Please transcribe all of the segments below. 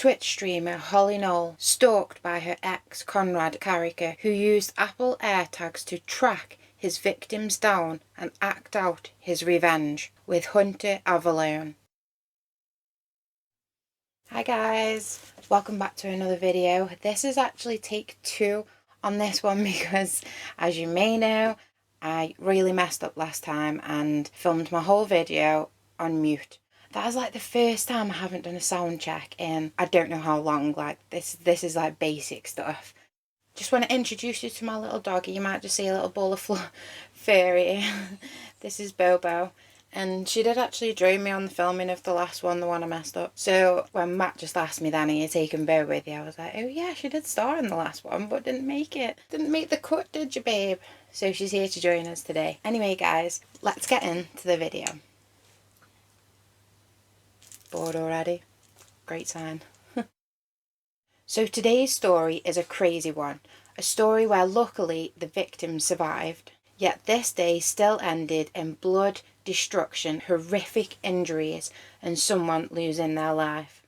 Twitch streamer Holle Knoll stalked by her ex Conrad Carriker, who used Apple AirTags to track his victims down and act out his revenge with Hunter Avalone. Hi guys, welcome back to another video. This is actually take 2 on this one because, as you may know, I really messed up last time and filmed my whole video on mute. That is like the first time I haven't done a sound check in I don't know how long. Like this is like basic stuff. Just want to introduce you to my little doggy. You might just see a little ball of furry. This is Bobo. And she did actually join me on the filming of the last one, the one I messed up. So when Matt just asked me then, are you taking Bo with you? I was like, oh yeah, she did star in the last one, but didn't make it. Didn't make the cut, did you, babe? So she's here to join us today. Anyway, guys, let's get into the video. Bored already? Great sign. So today's story is a crazy one. A story where luckily the victim survived. Yet this day still ended in blood, destruction, horrific injuries, and someone losing their life.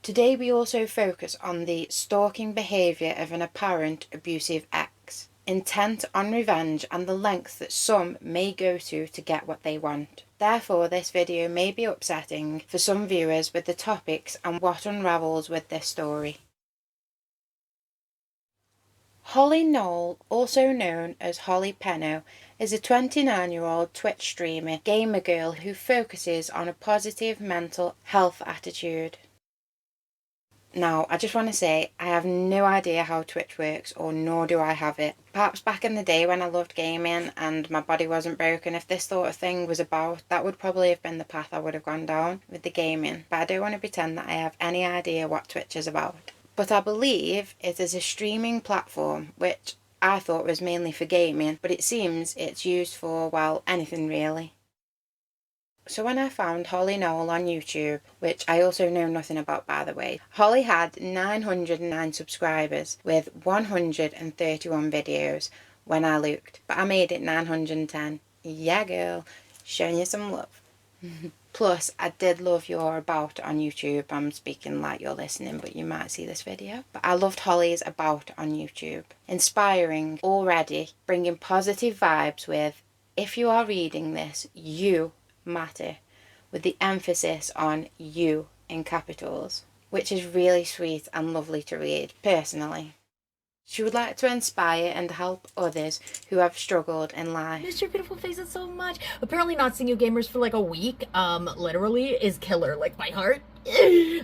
Today we also focus on the stalking behaviour of an apparent abusive ex, intent on revenge and the lengths that some may go to get what they want. Therefore, this video may be upsetting for some viewers with the topics and what unravels with this story. Holle Knoll, also known as Holle Penno, is a 29-year-old Twitch streamer, gamer girl who focuses on a positive mental health attitude. Now, I just want to say, I have no idea how Twitch works, or nor do I have it. Perhaps back in the day when I loved gaming and my body wasn't broken, if this sort of thing was about, that would probably have been the path I would have gone down with the gaming. But I don't want to pretend that I have any idea what Twitch is about. But I believe it is a streaming platform, which I thought was mainly for gaming, but it seems it's used for, well, anything really. So when I found Holle Knoll on YouTube, which I also know nothing about by the way, Holle had 909 subscribers with 131 videos when I looked, but I made it 910. Yeah girl, showing you some love. Plus, I did love your about on YouTube. I'm speaking like you're listening, but you might see this video. But I loved Holle's about on YouTube. Inspiring already, bringing positive vibes with, if you are reading this, you matter, with the emphasis on you in capitals, which is really sweet and lovely to read, personally. She would like to inspire and help others who have struggled in life. I miss your beautiful faces so much. Apparently not seeing you gamers for like a week, literally is killer. Like my heart.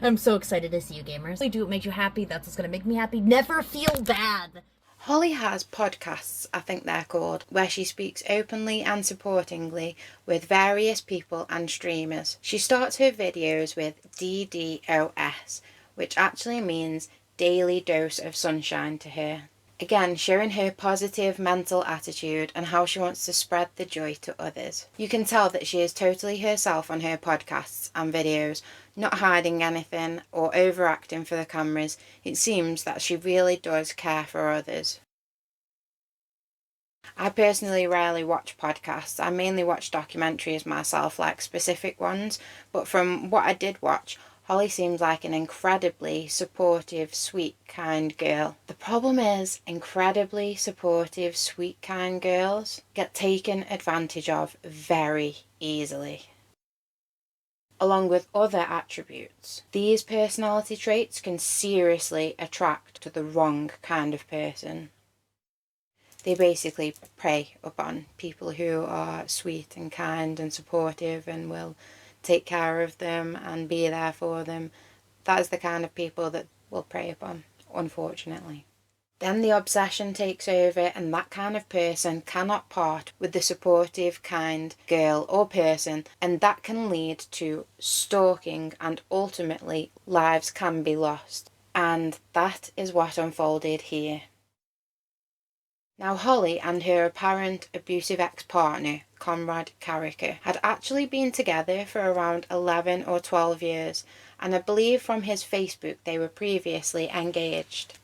I'm so excited to see you gamers. I do what makes you happy. That's what's gonna make me happy. Never feel bad. Holle has podcasts, I think they're called, where she speaks openly and supportingly with various people and streamers. She starts her videos with DDoS, which actually means daily dose of sunshine to her. Again, showing her positive mental attitude and how she wants to spread the joy to others. You can tell that she is totally herself on her podcasts and videos, not hiding anything or overacting for the cameras. It seems that she really does care for others. I personally rarely watch podcasts. I mainly watch documentaries myself, like specific ones, but from what I did watch, Holle seems like an incredibly supportive, sweet, kind girl. The problem is, incredibly supportive, sweet, kind girls get taken advantage of very easily. Along with other attributes, these personality traits can seriously attract to the wrong kind of person. They basically prey upon people who are sweet and kind and supportive and will take care of them and be there for them. That is the kind of people that will prey upon, unfortunately. Then the obsession takes over, and that kind of person cannot part with the supportive, kind girl or person, and that can lead to stalking and ultimately lives can be lost. And that is what unfolded here. Now Holle and her apparent abusive ex-partner, Conrad Carriker, had actually been together for around 11 or 12 years, and I believe from his Facebook they were previously engaged.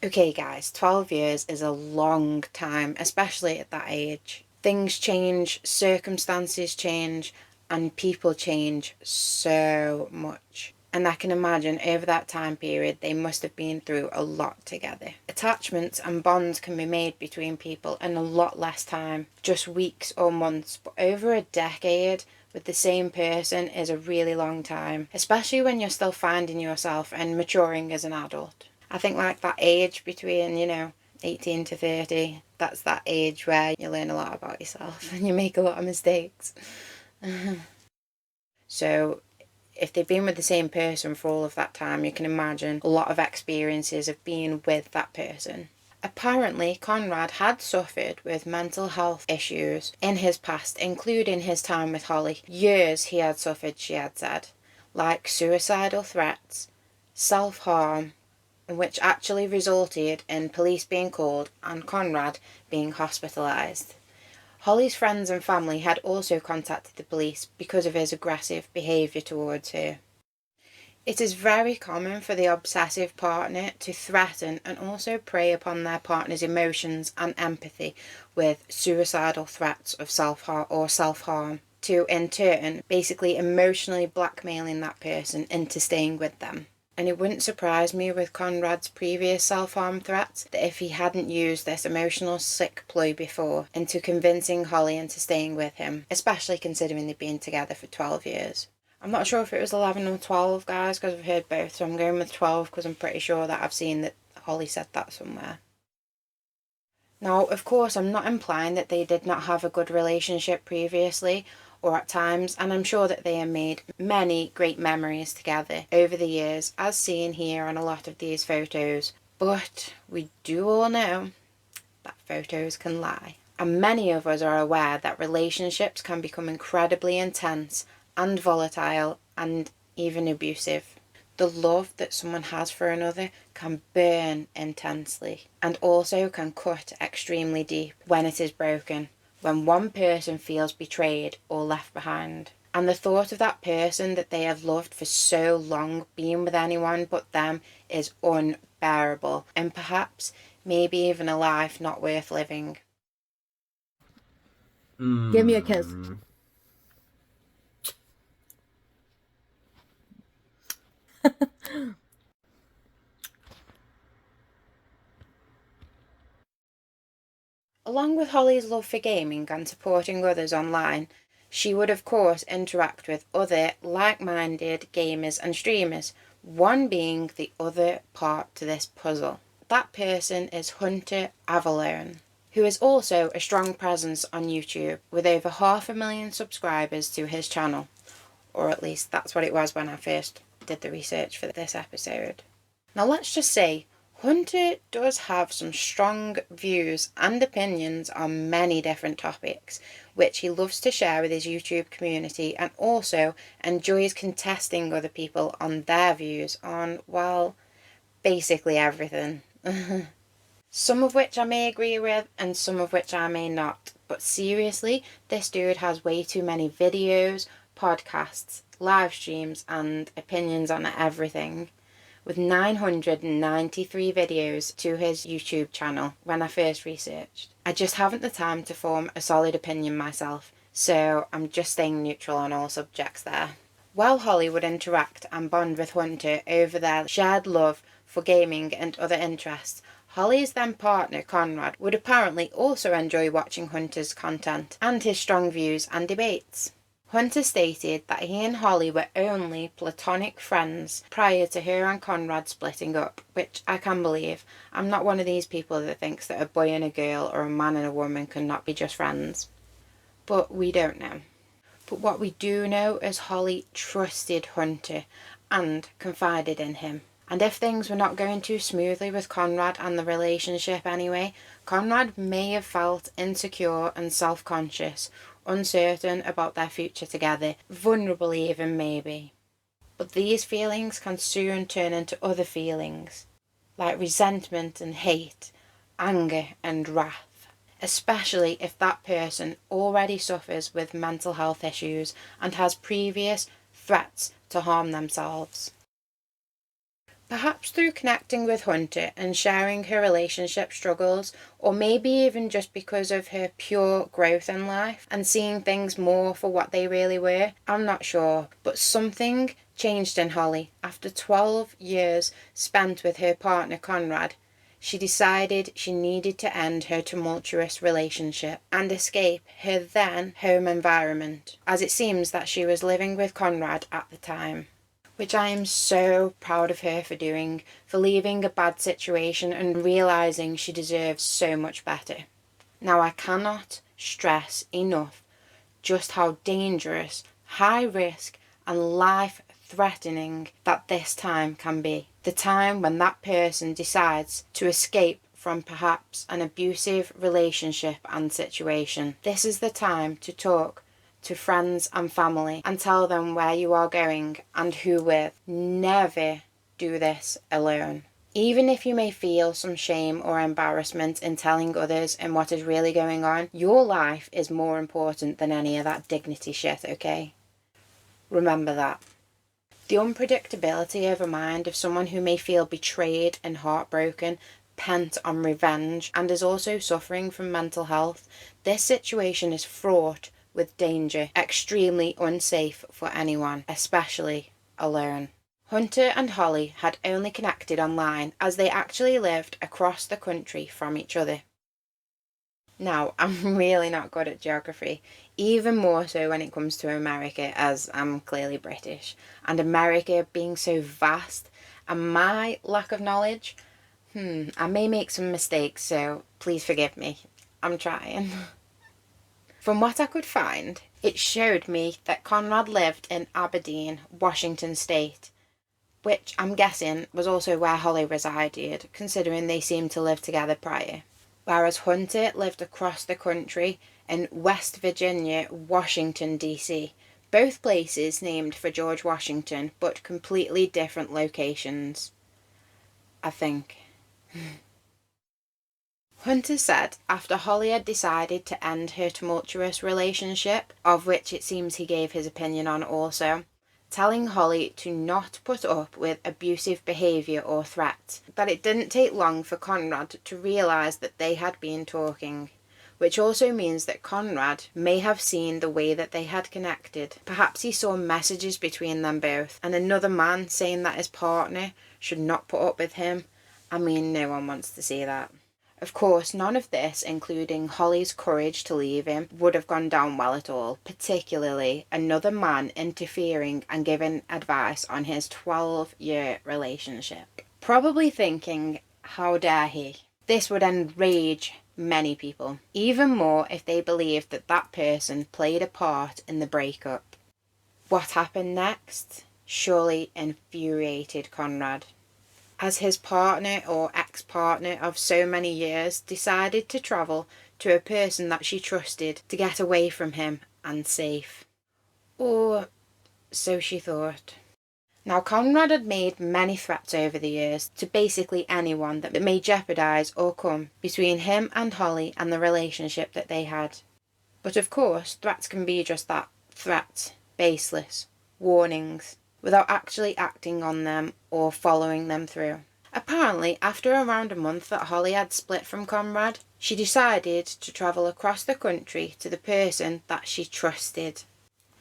Okay guys, 12 years is a long time, especially at that age. Things change, circumstances change, and people change so much. And I can imagine over that time period they must have been through a lot together. Attachments and bonds can be made between people in a lot less time, just weeks or months, but over a decade with the same person is a really long time, especially when you're still finding yourself and maturing as an adult. I think like that age between, 18 to 30, that's that age where you learn a lot about yourself and you make a lot of mistakes. So if they've been with the same person for all of that time, you can imagine a lot of experiences of being with that person. Apparently, Conrad had suffered with mental health issues in his past, including his time with Holle. Years he had suffered, she had said, like suicidal threats, self-harm, which actually resulted in police being called and Conrad being hospitalised. Holle's friends and family had also contacted the police because of his aggressive behaviour towards her. It is very common for the obsessive partner to threaten and also prey upon their partner's emotions and empathy with suicidal threats of self-harm, to in turn basically emotionally blackmailing that person into staying with them. And it wouldn't surprise me with Conrad's previous self-harm threats that if he hadn't used this emotional sick ploy before into convincing Holle into staying with him, especially considering they've been together for 12 years. I'm not sure if it was 11 or 12, guys, because I've heard both, so I'm going with 12 because I'm pretty sure that I've seen that Holle said that somewhere. Now, of course, I'm not implying that they did not have a good relationship previously or at times, and I'm sure that they have made many great memories together over the years, as seen here on a lot of these photos. But we do all know that photos can lie. And many of us are aware that relationships can become incredibly intense and volatile and even abusive. The love that someone has for another can burn intensely and also can cut extremely deep when it is broken, when one person feels betrayed or left behind. And the thought of that person that they have loved for so long being with anyone but them is unbearable, and perhaps maybe even a life not worth living. Give me a kiss. Along with Holle's love for gaming and supporting others online, she would of course interact with other like-minded gamers and streamers, one being the other part to this puzzle. That person is Hunter Avallone, who is also a strong presence on YouTube with over 500,000 subscribers to his channel, or at least that's what it was when I first did the research for this episode. Now let's just say Hunter does have some strong views and opinions on many different topics, which he loves to share with his YouTube community, and also enjoys contesting other people on their views on, well, basically everything. Some of which I may agree with and some of which I may not. But seriously, this dude has way too many videos, podcasts, live streams and opinions on everything, with 993 videos to his YouTube channel when I first researched. I just haven't the time to form a solid opinion myself, so I'm just staying neutral on all subjects there. While Holle would interact and bond with Hunter over their shared love for gaming and other interests, Holle's then partner Conrad would apparently also enjoy watching Hunter's content and his strong views and debates. Hunter stated that he and Holle were only platonic friends prior to her and Conrad splitting up, which I can believe. I'm not one of these people that thinks that a boy and a girl or a man and a woman can not be just friends. But we don't know. But what we do know is Holle trusted Hunter and confided in him. And if things were not going too smoothly with Conrad and the relationship anyway, Conrad may have felt insecure and self-conscious, uncertain about their future together, vulnerable even maybe. But these feelings can soon turn into other feelings, like resentment and hate, anger and wrath, especially if that person already suffers with mental health issues and has previous threats to harm themselves. Perhaps through connecting with Hunter and sharing her relationship struggles, or maybe even just because of her pure growth in life and seeing things more for what they really were, I'm not sure, but something changed in Holle. After 12 years spent with her partner Conrad, she decided she needed to end her tumultuous relationship and escape her then home environment, as it seems that she was living with Conrad at the time. Which I am so proud of her for doing, for leaving a bad situation and realising she deserves so much better. Now I cannot stress enough just how dangerous, high risk and life-threatening that this time can be. The time when that person decides to escape from perhaps an abusive relationship and situation. This is the time to talk to friends and family and tell them where you are going and who with. Never do this alone. Even if you may feel some shame or embarrassment in telling others and what is really going on, your life is more important than any of that dignity shit, okay? Remember that. The unpredictability of a mind of someone who may feel betrayed and heartbroken, pent on revenge, and is also suffering from mental health. This situation is fraught with danger, extremely unsafe for anyone, especially alone. Hunter and Holle had only connected online as they actually lived across the country from each other. Now, I'm really not good at geography, even more so when it comes to America, as I'm clearly British, and America being so vast and my lack of knowledge, I may make some mistakes, so please forgive me. I'm trying. From what I could find, it showed me that Conrad lived in Aberdeen, Washington State, which I'm guessing was also where Holle resided, considering they seemed to live together prior. Whereas Hunter lived across the country in West Virginia, Washington, D.C., both places named for George Washington, but completely different locations, I think. Hunter said after Holle had decided to end her tumultuous relationship, of which it seems he gave his opinion on also, telling Holle to not put up with abusive behaviour or threats, that it didn't take long for Conrad to realise that they had been talking, which also means that Conrad may have seen the way that they had connected. Perhaps he saw messages between them both, and another man saying that his partner should not put up with him. I mean, no one wants to see that. Of course, none of this, including Holly's courage to leave him, would have gone down well at all, particularly another man interfering and giving advice on his 12-year relationship. Probably thinking, how dare he? This would enrage many people, even more if they believed that that person played a part in the breakup. What happened next surely infuriated Conrad, as his partner or ex-partner of so many years decided to travel to a person that she trusted to get away from him and safe. Or so she thought. Now, Conrad had made many threats over the years to basically anyone that may jeopardise or come between him and Holle and the relationship that they had. But of course, threats can be just that, threats, baseless, warnings, without actually acting on them or following them through. Apparently, after around a month that Holle had split from Conrad, she decided to travel across the country to the person that she trusted,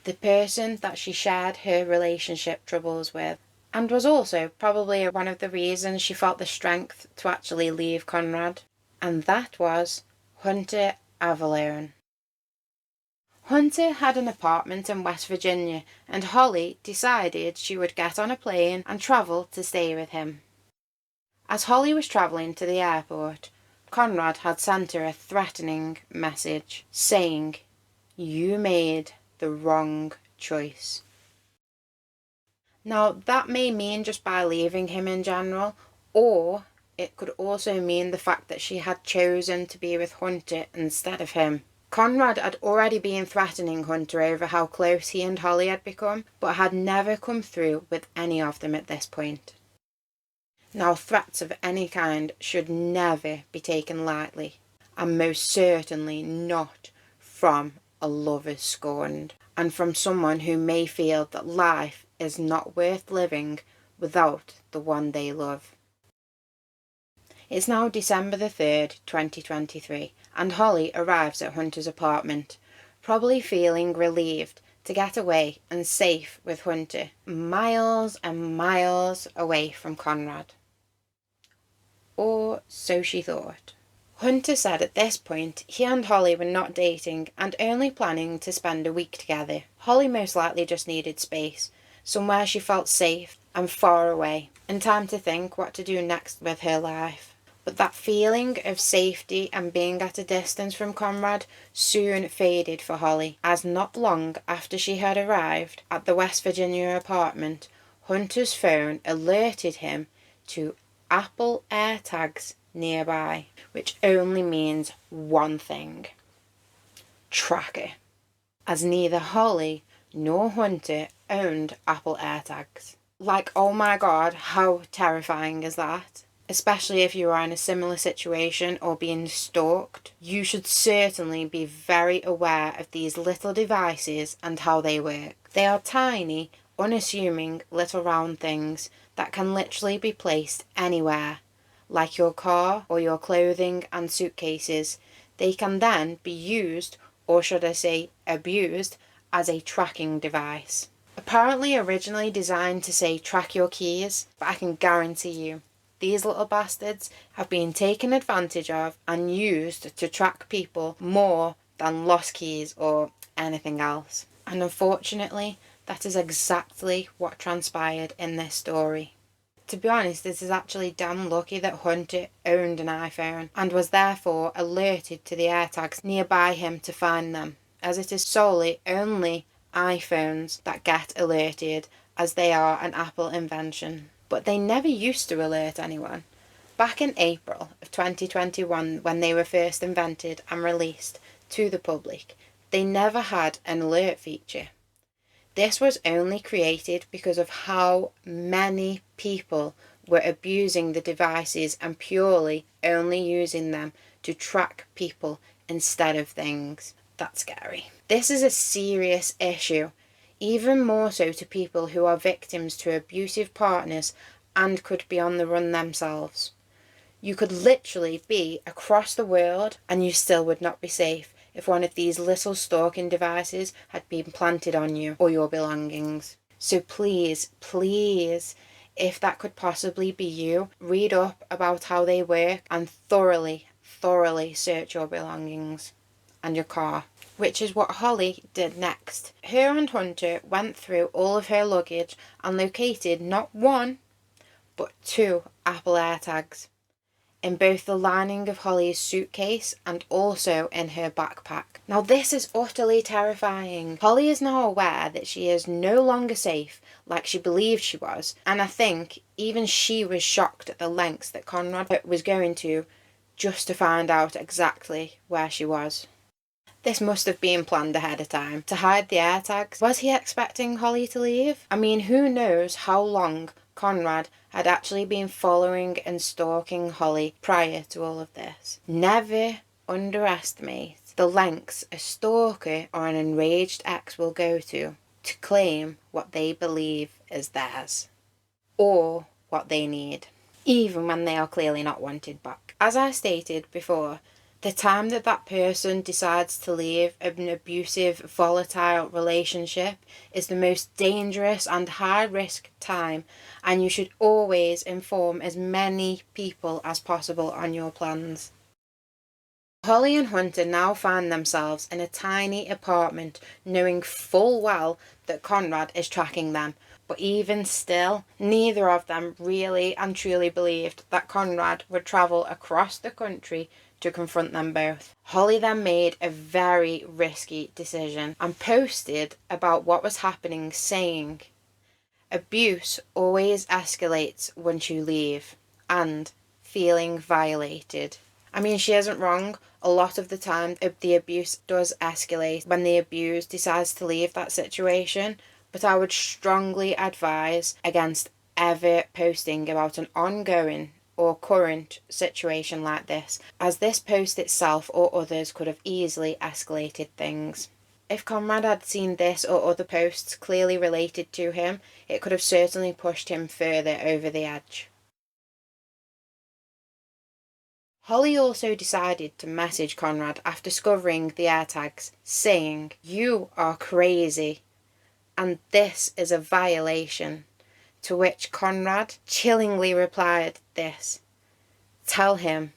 the person that she shared her relationship troubles with, and was also probably one of the reasons she felt the strength to actually leave Conrad, and that was Hunter Avallone. Hunter had an apartment in West Virginia, and Holle decided she would get on a plane and travel to stay with him. As Holle was travelling to the airport, Conrad had sent her a threatening message saying, "You made the wrong choice." Now, that may mean just by leaving him in general, or it could also mean the fact that she had chosen to be with Hunter instead of him. Conrad had already been threatening Hunter over how close he and Holle had become, but had never come through with any of them at this point. Now, threats of any kind should never be taken lightly, and most certainly not from a lover scorned, and from someone who may feel that life is not worth living without the one they love. It's now December the 3rd, 2023, and Holle arrives at Hunter's apartment, probably feeling relieved to get away and safe with Hunter, miles and miles away from Conrad. Or so she thought. Hunter said at this point he and Holle were not dating and only planning to spend a week together. Holle most likely just needed space, somewhere she felt safe and far away, and time to think what to do next with her life. But that feeling of safety and being at a distance from Conrad soon faded for Holle, as not long after she had arrived at the West Virginia apartment, Hunter's phone alerted him to Apple AirTags nearby, which only means one thing: tracker, as neither Holle nor Hunter owned Apple AirTags. Like, oh my god, how terrifying is that? Especially if you are in a similar situation or being stalked. You should certainly be very aware of these little devices and how they work. They are tiny, unassuming little round things that can literally be placed anywhere, like your car or your clothing and suitcases. They can then be used, or should I say abused, as a tracking device. Apparently originally designed to say track your keys, but I can guarantee you, these little bastards have been taken advantage of and used to track people more than lost keys or anything else. And unfortunately, that is exactly what transpired in this story. To be honest, this is actually damn lucky that Hunter owned an iPhone and was therefore alerted to the AirTags nearby him to find them, as it is solely only iPhones that get alerted, as they are an Apple invention. But they never used to alert anyone. Back in April of 2021, when they were first invented and released to the public, they never had an alert feature. This was only created because of how many people were abusing the devices and purely only using them to track people instead of things. That's scary. This is a serious issue, even more so to people who are victims to abusive partners and could be on the run themselves. You could literally be across the world and you still would not be safe if one of these little stalking devices had been planted on you or your belongings. So please, please, if that could possibly be you, read up about how they work and thoroughly search your belongings and your car, which is what Holle did next. Her and Hunter went through all of her luggage and located not one, but 2 Apple AirTags, in both the lining of Holly's suitcase and also in her backpack. Now this is utterly terrifying. Holle is now aware that she is no longer safe like she believed she was, and I think even she was shocked at the lengths that Conrad was going to just to find out exactly where she was. This must have been planned ahead of time, to hide the AirTags. Was he expecting Holle to leave? I mean, who knows how long Conrad had actually been following and stalking Holle prior to all of this. Never underestimate the lengths a stalker or an enraged ex will go to claim what they believe is theirs, or what they need, even when they are clearly not wanted back. As I stated before, the time that person decides to leave an abusive, volatile relationship is the most dangerous and high-risk time, and you should always inform as many people as possible on your plans. Holle and Hunter now find themselves in a tiny apartment, knowing full well that Conrad is tracking them. But even still, neither of them really and truly believed that Conrad would travel across the country to confront them both. Holle then made a very risky decision and posted about what was happening, saying, "Abuse always escalates once you leave," and "feeling violated." I mean, she isn't wrong. A lot of the time, the abuse does escalate when the abused decides to leave that situation, but I would strongly advise against ever posting about an ongoing or current situation like this, as this post itself or others could have easily escalated things. If Conrad had seen this or other posts clearly related to him, it could have certainly pushed him further over the edge. Holle also decided to message Conrad after discovering the AirTags, saying, "You are crazy. and this is a violation. To which Conrad chillingly replied this: "Tell him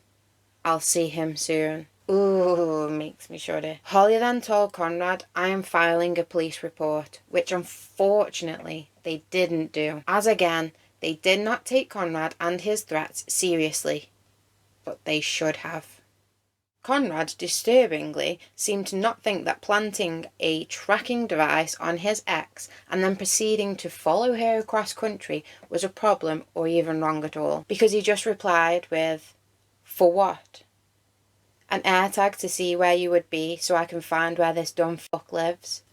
I'll see him soon." Ooh, makes me shudder. Holle then told Conrad, "I am filing a police report," which unfortunately they didn't do, as again, they did not take Conrad and his threats seriously, but they should have. Conrad, disturbingly, seemed to not think that planting a tracking device on his ex and then proceeding to follow her across country was a problem or even wrong at all, because he just replied with, "For what? An AirTag to see where you would be so I can find where this dumb fuck lives?"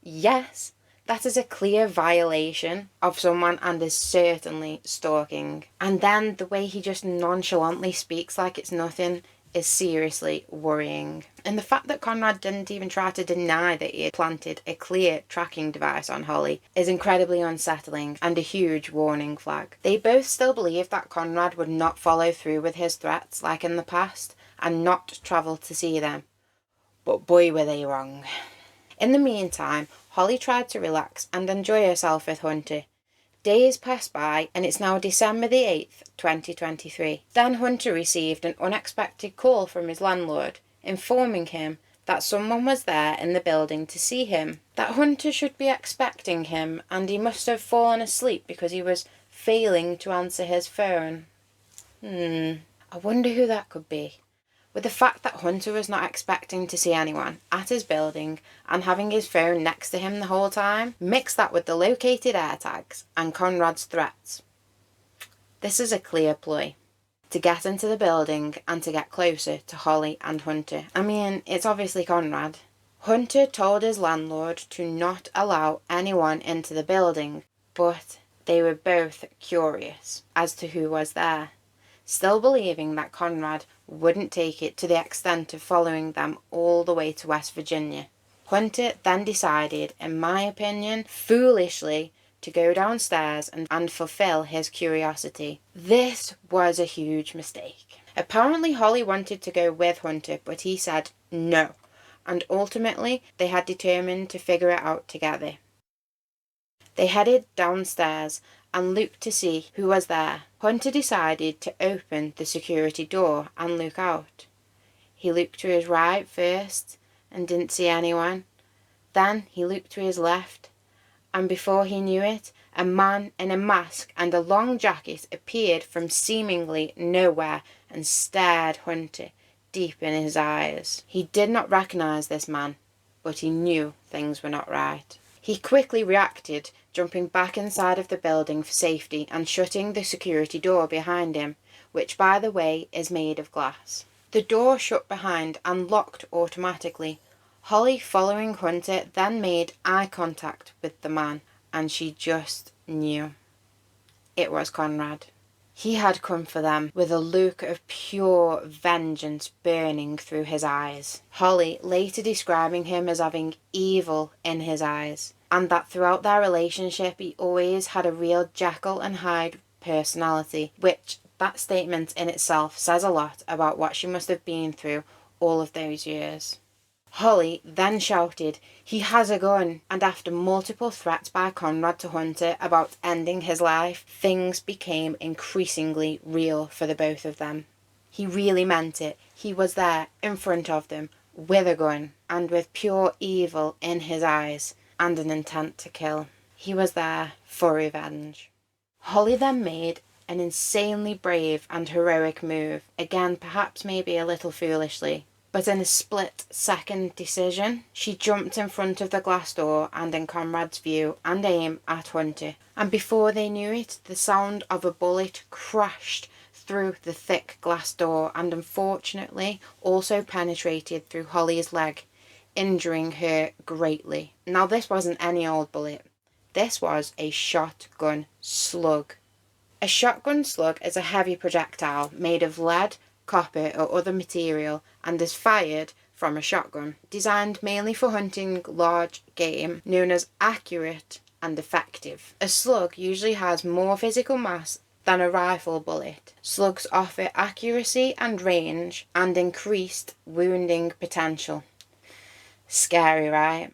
Yes, that is a clear violation of someone and is certainly stalking. And then the way he just nonchalantly speaks like it's nothing is seriously worrying. And the fact that Conrad didn't even try to deny that he had planted a clear tracking device on Holle is incredibly unsettling and a huge warning flag. They both still believe that Conrad would not follow through with his threats like in the past and not travel to see them. But boy were they wrong. In the meantime, Holle tried to relax and enjoy herself with Hunter. Days passed by and it's now December the 8th, 2023. Then Hunter received an unexpected call from his landlord, informing him that someone was there in the building to see him, that Hunter should be expecting him and he must have fallen asleep because he was failing to answer his phone. I wonder who that could be. With the fact that Hunter was not expecting to see anyone at his building and having his phone next to him the whole time, mix that with the located AirTags and Conrad's threats. This is a clear ploy to get into the building and to get closer to Holle and Hunter. I mean, it's obviously Conrad. Hunter told his landlord to not allow anyone into the building, but they were both curious as to who was there, still believing that Conrad wouldn't take it to the extent of following them all the way to West Virginia. Hunter then decided, in my opinion, foolishly, to go downstairs and fulfill his curiosity. This was a huge mistake. Apparently Holle wanted to go with Hunter, but he said no, and ultimately they had determined to figure it out together. They headed downstairs and looked to see who was there. Hunter decided to open the security door and look out. He looked to his right first and didn't see anyone. Then he looked to his left, and before he knew it, a man in a mask and a long jacket appeared from seemingly nowhere and stared Hunter deep in his eyes. He did not recognize this man, but he knew things were not right. He quickly reacted, jumping back inside of the building for safety and shutting the security door behind him, which by the way is made of glass. The door shut behind and locked automatically. Holle, following Hunter, then made eye contact with the man, and she just knew. It was Conrad. He had come for them with a look of pure vengeance burning through his eyes. Holle later describing him as having evil in his eyes, and that throughout their relationship he always had a real Jekyll and Hyde personality, which that statement in itself says a lot about what she must have been through all of those years. Holle then shouted, "He has a gun," and after multiple threats by Conrad to Hunter about ending his life, things became increasingly real for the both of them. He really meant it. He was there in front of them with a gun and with pure evil in his eyes and an intent to kill. He was there for revenge. Holle then made an insanely brave and heroic move, again perhaps maybe a little foolishly, but in a split-second decision, she jumped in front of the glass door and in Conrad's view and aim at Hunter, and before they knew it, the sound of a bullet crashed through the thick glass door and unfortunately also penetrated through Holly's leg, injuring her greatly. Now this wasn't any old bullet. This was a shotgun slug. A shotgun slug is a heavy projectile made of lead, copper or other material and is fired from a shotgun, designed mainly for hunting large game, known as accurate and effective. A slug usually has more physical mass than a rifle bullet. Slugs offer accuracy and range and increased wounding potential. Scary, right?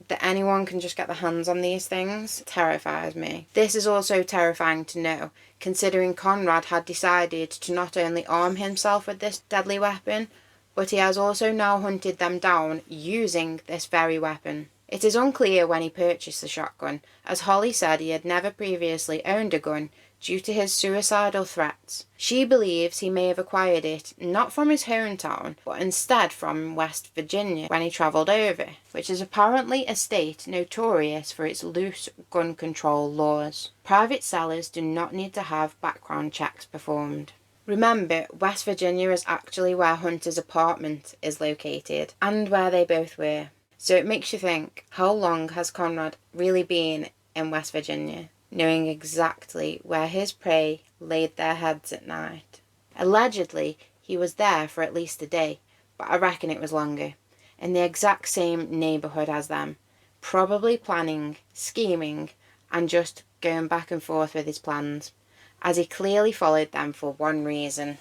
that anyone can just get their hands on these things terrifies me. This is also terrifying to know, considering Conrad had decided to not only arm himself with this deadly weapon, but he has also now hunted them down using this very weapon. It is unclear when he purchased the shotgun, as Holle said he had never previously owned a gun due to his suicidal threats. She believes he may have acquired it not from his hometown, but instead from West Virginia when he travelled over, which is apparently a state notorious for its loose gun control laws. Private sellers do not need to have background checks performed. Remember, West Virginia is actually where Hunter's apartment is located, and where they both were. So it makes you think, how long has Conrad really been in West Virginia, knowing exactly where his prey laid their heads at night? Allegedly, he was there for at least a day, but I reckon it was longer, in the exact same neighbourhood as them, probably planning, scheming, and just going back and forth with his plans, as he clearly followed them for one reason: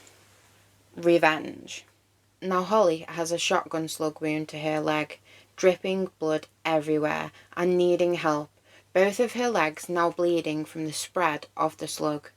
revenge. Now Holle has a shotgun slug wound to her leg, dripping blood everywhere and needing help, both of her legs now bleeding from the spread of the slug.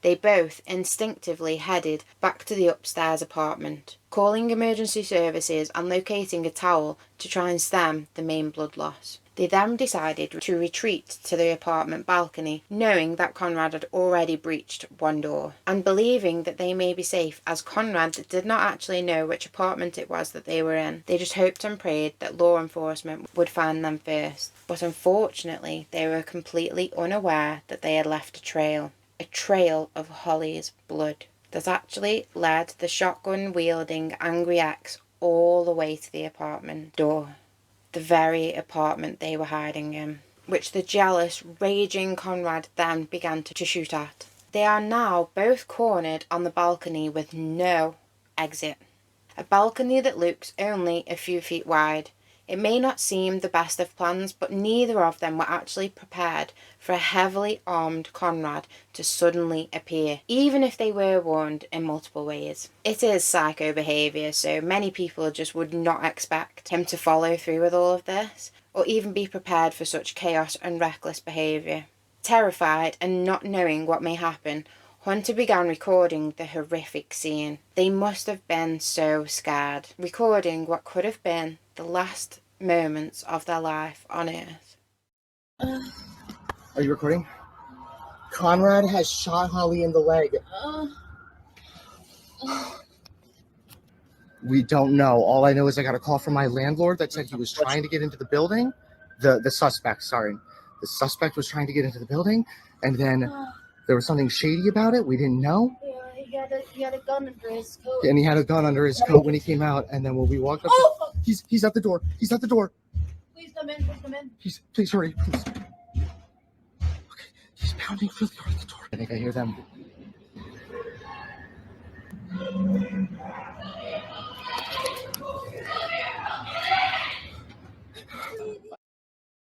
They both instinctively headed back to the upstairs apartment, calling emergency services and locating a towel to try and stem the main blood loss. They then decided to retreat to the apartment balcony, knowing that Conrad had already breached one door, and believing that they may be safe, as Conrad did not actually know which apartment it was that they were in. They just hoped and prayed that law enforcement would find them first. But unfortunately, they were completely unaware that they had left a trail of Holle's blood that actually led the shotgun-wielding angry ex all the way to the apartment door. The very apartment they were hiding in, which the jealous, raging Conrad then began to shoot at. They are now both cornered on the balcony with no exit. A balcony that looks only a few feet wide. It may not seem the best of plans, but neither of them were actually prepared for a heavily armed Conrad to suddenly appear, even if they were warned in multiple ways. It is psycho behaviour, so many people just would not expect him to follow through with all of this, or even be prepared for such chaos and reckless behaviour. Terrified and not knowing what may happen, Hunter began recording the horrific scene. They must have been so scared, recording what could have been the last moments of their life on Earth. Are you recording? Conrad has shot Holle in the leg. We don't know. All I know is I got a call from my landlord that said he was trying to get into the building. The suspect was trying to get into the building, and then there was something shady about it. We didn't know. Yeah, he had a gun under his coat. And he had a gun under his coat when he came out, and then when we walked up, he's at the door. He's at the door. Please come in. Please come in. Please hurry. Please. Okay, he's pounding really hard at the door. I think I hear them.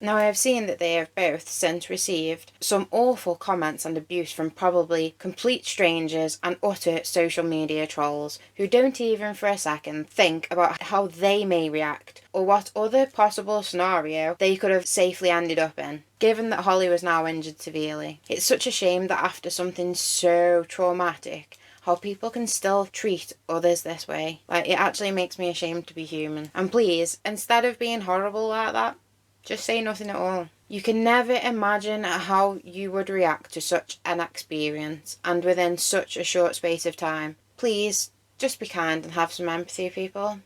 Now I have seen that they have both since received some awful comments and abuse from probably complete strangers and utter social media trolls who don't even for a second think about how they may react or what other possible scenario they could have safely ended up in, given that Holle was now injured severely. It's such a shame that after something so traumatic, how people can still treat others this way. Like, it actually makes me ashamed to be human. And please, instead of being horrible like that, just say nothing at all. You can never imagine how you would react to such an experience, and within such a short space of time. Please, just be kind and have some empathy, people.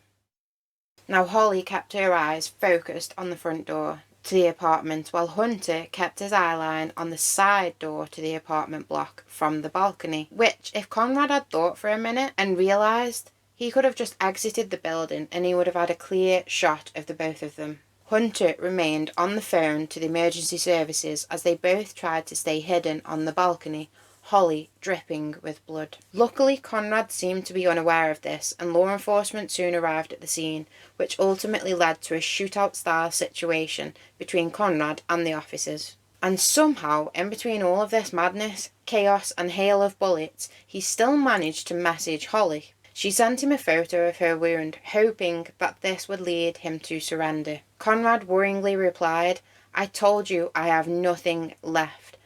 Now Holle kept her eyes focused on the front door to the apartment, while Hunter kept his eyeline on the side door to the apartment block from the balcony, which, if Conrad had thought for a minute and realised, he could have just exited the building and he would have had a clear shot of the both of them. Hunter remained on the phone to the emergency services as they both tried to stay hidden on the balcony, Holle dripping with blood. Luckily, Conrad seemed to be unaware of this, and law enforcement soon arrived at the scene, which ultimately led to a shootout-style situation between Conrad and the officers. And somehow, in between all of this madness, chaos and hail of bullets, he still managed to message Holle, She sent him a photo of her wound, hoping that this would lead him to surrender. Conrad worryingly replied, "I told you I have nothing left.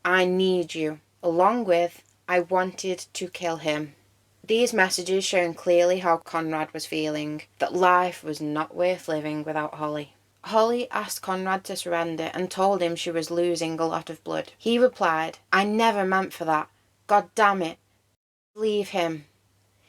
I need you," along with, "I wanted to kill him." These messages shown clearly how Conrad was feeling, that life was not worth living without Holle. Holle asked Conrad to surrender and told him she was losing a lot of blood. He replied, "I never meant for that. God damn it. Leave him."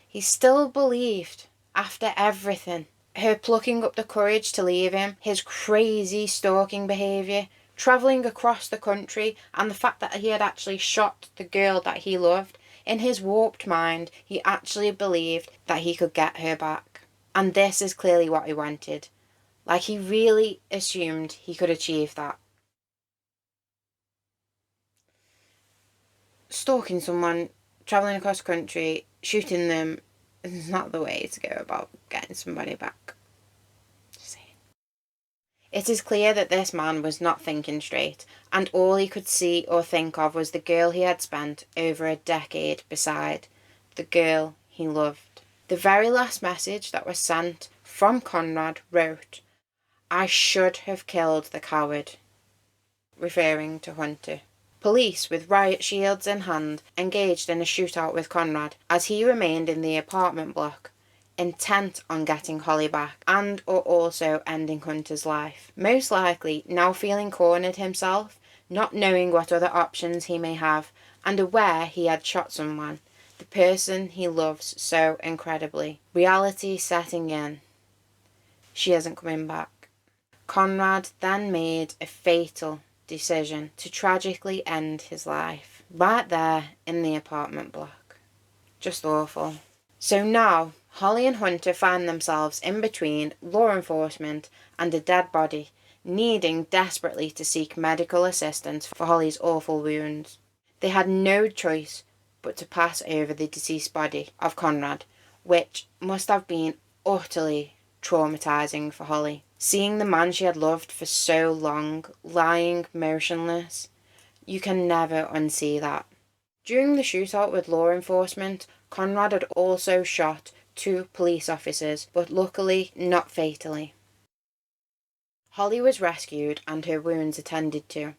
He still believed, after everything. Her plucking up the courage to leave him, his crazy stalking behaviour, travelling across the country, and the fact that he had actually shot the girl that he loved. In his warped mind, he actually believed that he could get her back. And this is clearly what he wanted. Like, he really assumed he could achieve that. Stalking someone, travelling across country, shooting them is not the way to go about getting somebody back. Just saying. It is clear that this man was not thinking straight, and all he could see or think of was the girl he had spent over a decade beside, the girl he loved. The very last message that was sent from Conrad wrote, "I should have killed the coward," referring to Hunter. Police, with riot shields in hand, engaged in a shootout with Conrad as he remained in the apartment block, intent on getting Holle back and or also ending Hunter's life. Most likely now feeling cornered himself, not knowing what other options he may have, and aware he had shot someone, the person he loves so incredibly. Reality setting in. She isn't coming back. Conrad then made a fatal decision to tragically end his life, right there in the apartment block. Just awful. So now, Holle and Hunter find themselves in between law enforcement and a dead body, needing desperately to seek medical assistance for Holle's awful wounds. They had no choice but to pass over the deceased body of Conrad, which must have been utterly traumatizing for Holle. Seeing the man she had loved for so long lying motionless, you can never unsee that. During the shootout with law enforcement, Conrad had also shot 2 police officers, but luckily not fatally. Holle was rescued and her wounds attended to,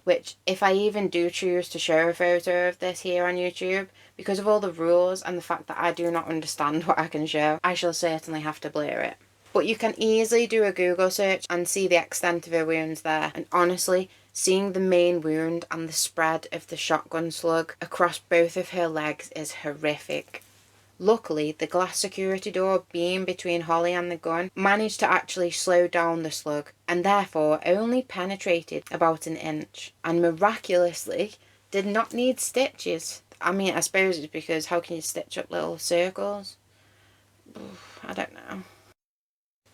which, if I even do choose to show a photo of this here on YouTube, because of all the rules and the fact that I do not understand what I can show, I shall certainly have to blur it. But you can easily do a Google search and see the extent of her wounds there, and honestly, seeing the main wound and the spread of the shotgun slug across both of her legs is horrific. Luckily, the glass security door being between Holle and the gun managed to actually slow down the slug, and therefore only penetrated about an inch, and miraculously did not need stitches. I mean, I suppose it's because how can you stitch up little circles? I don't know.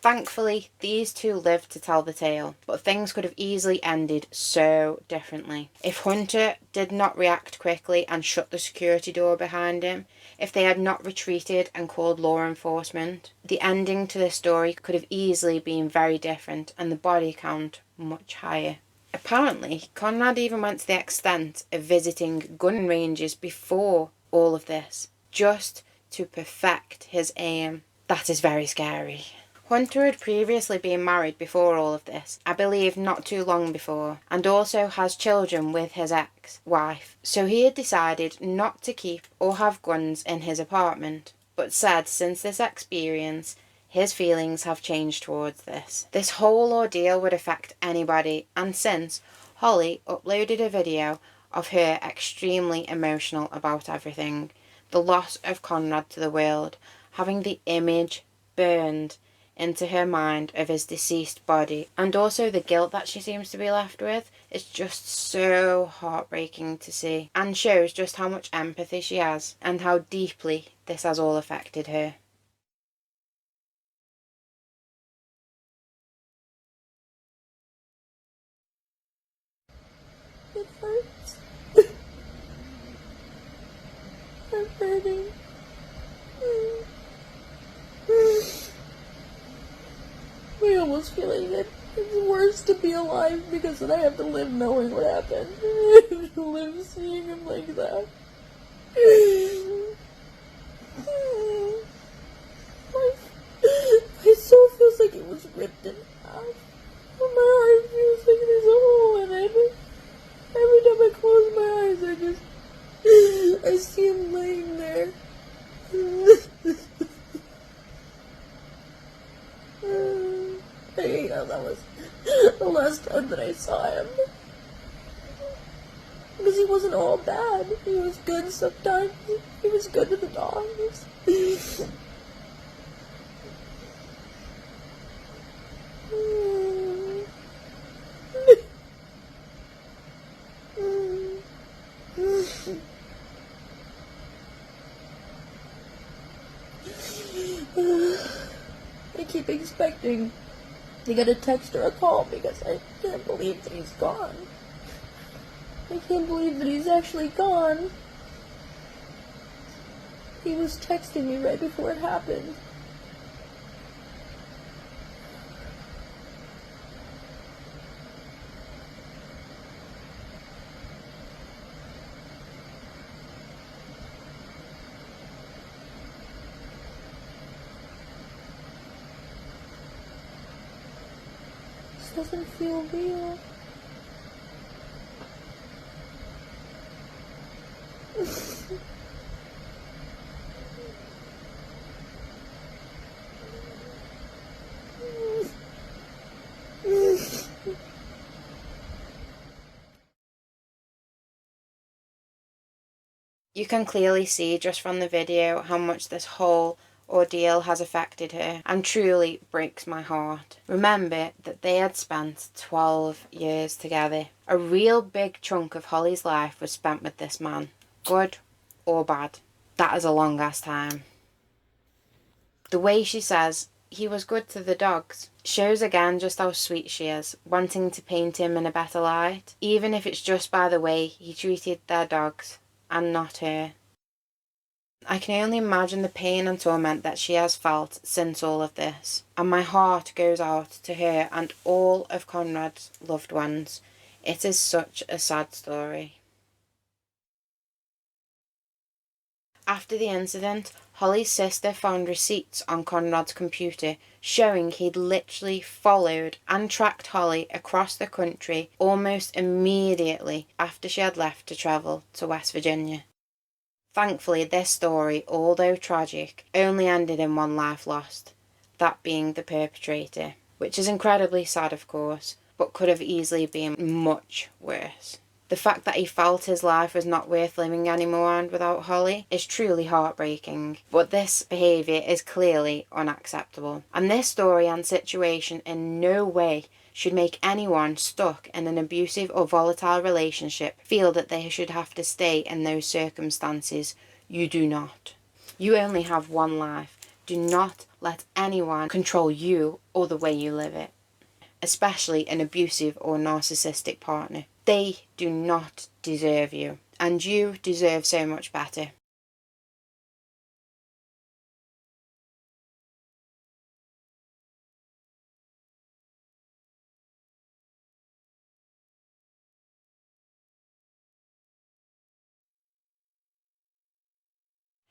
Thankfully, these 2 lived to tell the tale, but things could have easily ended so differently. If Hunter did not react quickly and shut the security door behind him, if they had not retreated and called law enforcement, the ending to this story could have easily been very different and the body count much higher. Apparently, Conrad even went to the extent of visiting gun ranges before all of this, just to perfect his aim. That is very scary. Hunter had previously been married before all of this, I believe not too long before, and also has children with his ex-wife, so he had decided not to keep or have guns in his apartment, but said since this experience, his feelings have changed towards this. This whole ordeal would affect anybody, and since Holle uploaded a video of her extremely emotional about everything, the loss of Conrad to the world, having the image burned into her mind of his deceased body, and also the guilt that she seems to be left with, is just so heartbreaking to see, and shows just how much empathy she has and how deeply this has all affected her. It hurts. I'm hurting. I almost feel like it's worse to be alive because then I have to live knowing what happened. To live seeing him like that. was ripped in half. My heart feels like there's a hole in it. Every time I close my eyes, I see him laying there. That was the last time that I saw him. Because he wasn't all bad. He was good sometimes. He was good to the dogs. I keep expecting to get a text or a call because I can't believe that he's gone. I can't believe that he's actually gone. He was texting me right before it happened. This doesn't feel real. You can clearly see just from the video how much this whole ordeal has affected her, and truly breaks my heart. Remember that they had spent 12 years together. A real big chunk of Holly's life was spent with this man, good or bad. That is a long ass time. The way she says he was good to the dogs shows again just how sweet she is, wanting to paint him in a better light, even if it's just by the way he treated their dogs and not her. I can only imagine the pain and torment that she has felt since all of this, and my heart goes out to her and all of Conrad's loved ones. It is such a sad story. After the incident, Holly's sister found receipts on Conrad's computer showing he'd literally followed and tracked Holly across the country almost immediately after she had left to travel to West Virginia. Thankfully, this story, although tragic, only ended in one life lost, that being the perpetrator, which is incredibly sad of course, but could have easily been much worse. The fact that he felt his life was not worth living anymore and without Holly is truly heartbreaking, but this behaviour is clearly unacceptable. And this story and situation in no way should make anyone stuck in an abusive or volatile relationship feel that they should have to stay in those circumstances. You do not. You only have one life. Do not let anyone control you or the way you live it, especially an abusive or narcissistic partner. They do not deserve you, and you deserve so much better.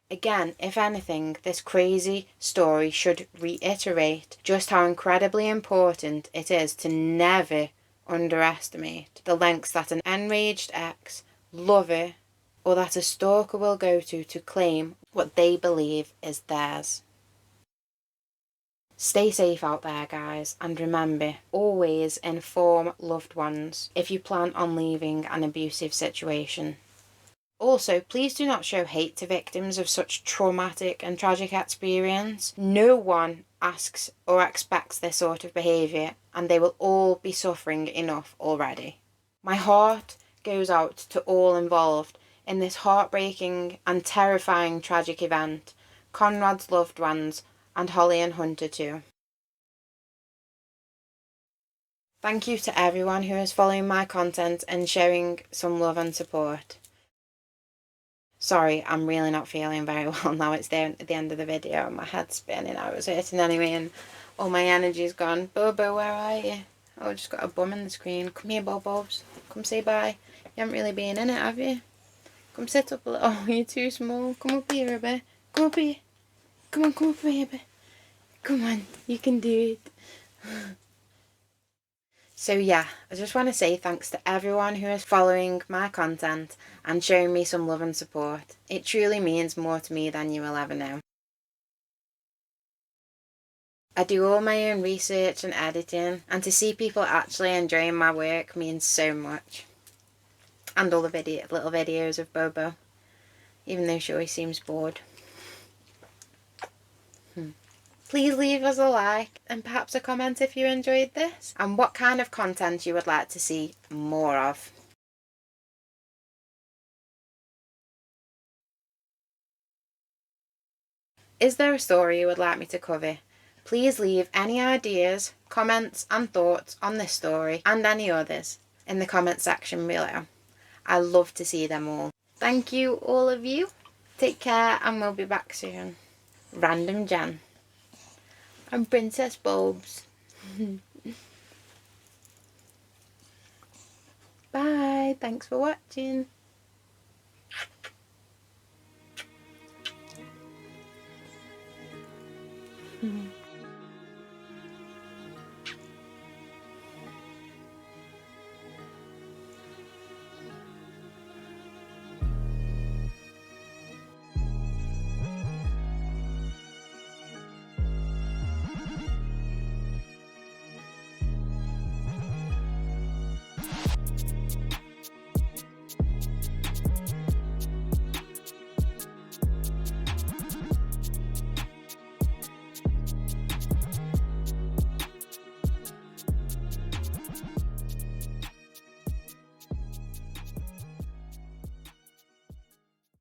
Again, if anything, this crazy story should reiterate just how incredibly important it is to never underestimate the lengths that an enraged ex, lover, or that a stalker will go to claim what they believe is theirs. Stay safe out there, guys, and remember, always inform loved ones if you plan on leaving an abusive situation. Also, please do not show hate to victims of such traumatic and tragic experience. No one asks or expects this sort of behaviour, and they will all be suffering enough already. My heart goes out to all involved in this heartbreaking and terrifying tragic event, Conrad's loved ones, and Holle and Hunter too. Thank you to everyone who is following my content and showing some love and support. Sorry, I'm really not feeling very well now. It's there at the end of the video and my head's spinning. I was hurting anyway and all my energy's gone. Bobo, where are you? Oh, I just got a bum in the screen. Come here, Bobos. Come say bye. You haven't really been in it, have you? Come sit up a little. Oh, you're too small. Come up here a bit. Come up here. Come on, come up here a bit. Come on, you can do it. So yeah, I just want to say thanks to everyone who is following my content and showing me some love and support. It truly means more to me than you will ever know. I do all my own research and editing, and to see people actually enjoying my work means so much. And all the little videos of Bobo, even though she always seems bored. Please leave us a like and perhaps a comment if you enjoyed this, and what kind of content you would like to see more of. Is there a story you would like me to cover? Please leave any ideas, comments and thoughts on this story and any others in the comment section below. I love to see them all. Thank you, all of you. Take care and we'll be back soon. Random Jen. And Princess Bulbs. Bye. Thanks for watching.